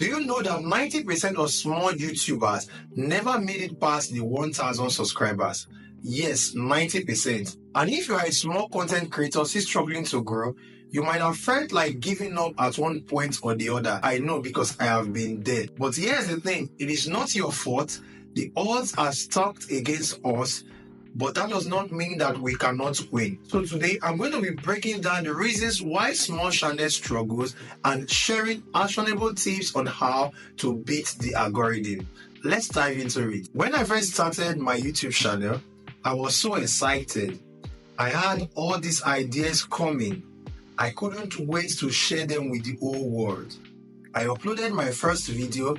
Do you know that 90% of small YouTubers never made it past the 1,000 subscribers? Yes, 90%. And if you are a small content creator still struggling to grow, you might have felt like giving up at one point or the other. I know because I have been there. But here's the thing, it is not your fault. The odds are stacked against us, but that does not mean that we cannot win. So today, I'm going to be breaking down the reasons why small channels struggles and sharing actionable tips on how to beat the algorithm. Let's dive into it. When I first started my YouTube channel, I was so excited. I had all these ideas coming. I couldn't wait to share them with the whole world. I uploaded my first video.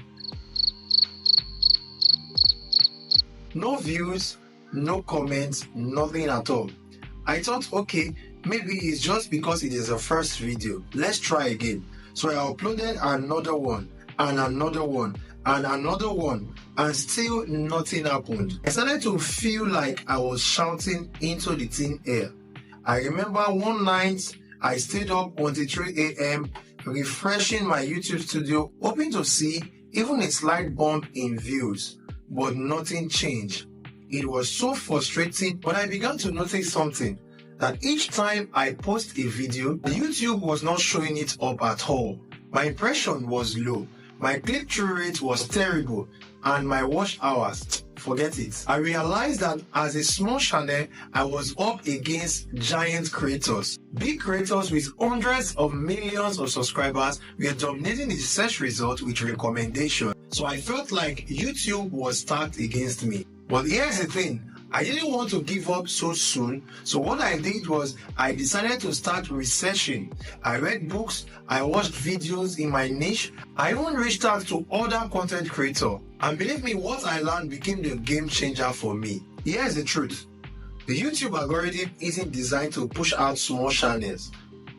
No views, no comments, nothing at all. I thought, okay, maybe it's just because it is the first video. Let's try again. So I uploaded another one, and another one, and another one, and still nothing happened. I started to feel like I was shouting into the thin air. I remember one night, I stayed up until 3 a.m. refreshing my YouTube studio, hoping to see even a slight bump in views, but nothing changed. It was so frustrating, but I began to notice something, that each time I post a video, YouTube was not showing it up at all. My impression was low, my click-through rate was terrible, and my watch hours, forget it. I realized that as a small channel, I was up against giant creators. Big creators with hundreds of millions of subscribers were dominating the search result with recommendation. So I felt like YouTube was stacked against me. But here's the thing, I didn't want to give up so soon, so what I did was I decided to start researching. I read books, I watched videos in my niche, I even reached out to other content creators. And believe me, what I learned became the game changer for me. Here's the truth, the YouTube algorithm isn't designed to push out small channels.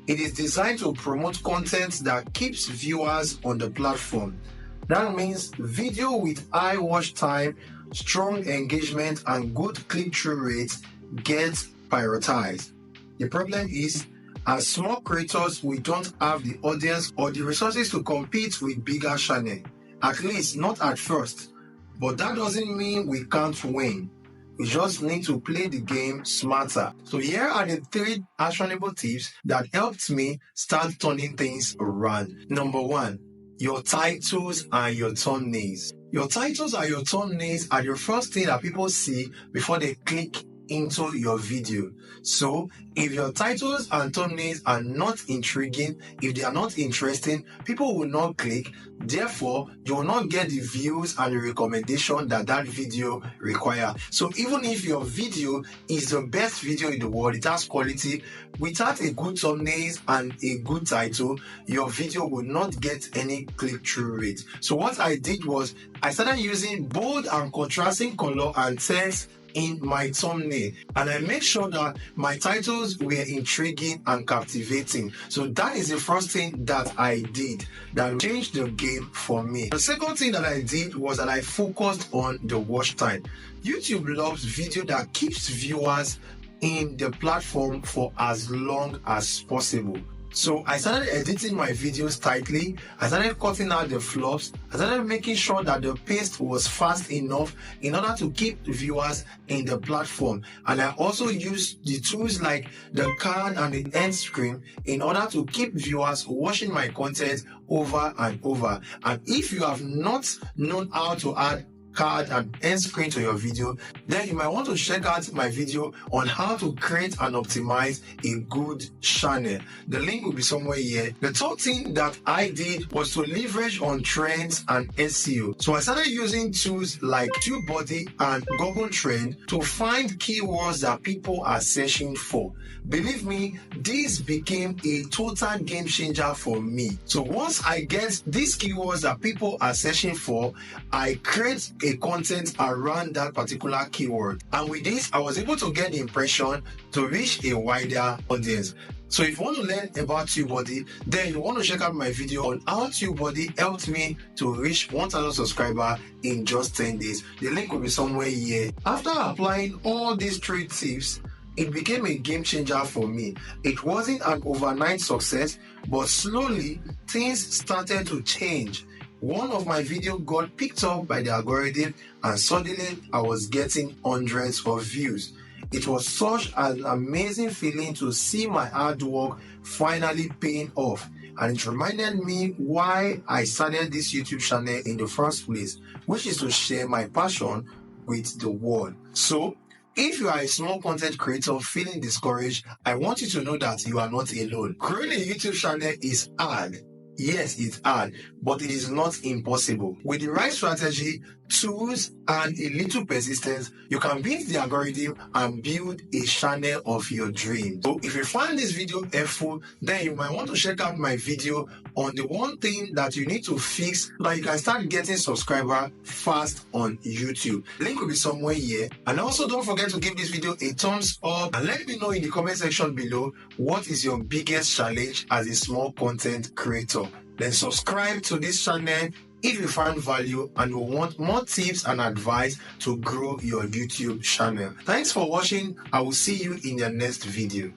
It is designed to promote content that keeps viewers on the platform. That means video with high watch time, strong engagement, and good click-through rates gets prioritized. The problem is, as small creators, we don't have the audience or the resources to compete with bigger channels. At least not at first. But that doesn't mean we can't win. We just need to play the game smarter. So here are the 3 actionable tips that helped me start turning things around. Number 1. Your titles and your thumbnails. Your titles and your thumbnails are the first thing that people see before they click into your video. So if your titles and thumbnails are not intriguing, if they are not interesting, people will not click. Therefore, you will not get the views and the recommendation that video requires. So even if your video is the best video in the world, it has quality, without a good thumbnails and a good title, your video will not get any click-through rate. So what I did was I started using bold and contrasting color and text in my thumbnail, and I make sure that my titles were intriguing and captivating. So that is the first thing that I did that changed the game for me. The second thing that I did was that I focused on the watch time. YouTube loves video that keeps viewers in the platform for as long as possible. So I started editing my videos tightly, I started cutting out the flops, I started making sure that the pace was fast enough in order to keep viewers in the platform. And I also used the tools like the card and the end screen in order to keep viewers watching my content over and over. And if you have not known how to add card and end screen to your video, then you might want to check out my video on how to create and optimize a good channel. The link will be somewhere here. The third thing that I did was to leverage on trends and SEO. So I started using tools like TubeBuddy and Google Trend to find keywords that people are searching for. Believe me, this became a total game changer for me. So once I get these keywords that people are searching for, I create a content around that particular keyword. And with this, I was able to get the impression to reach a wider audience. So if you want to learn about TubeBuddy, then you want to check out my video on how TubeBuddy helped me to reach 1,000 subscribers in just 10 days. The link will be somewhere here. After applying all these 3 tips, it became a game changer for me. It wasn't an overnight success, but slowly things started to change. one of my videos got picked up by the algorithm and suddenly I was getting hundreds of views. It was such an amazing feeling to see my hard work finally paying off, and it reminded me why I started this YouTube channel in the first place, which is to share my passion with the world. So, if you are a small content creator feeling discouraged, I want you to know that you are not alone. Creating a YouTube channel is hard. Yes, it's hard, but it is not impossible. With the right strategy, tools, and a little persistence, you can beat the algorithm and build a channel of your dreams. So if you find this video helpful, then you might want to check out my video on the one thing that you need to fix so that you can start getting subscribers fast on YouTube. Link will be somewhere here. And also don't forget to give this video a thumbs up and let me know in the comment section below what is your biggest challenge as a small content creator. Then subscribe to this channel if you find value and you want more tips and advice to grow your YouTube channel. Thanks for watching. I will see you in the next video.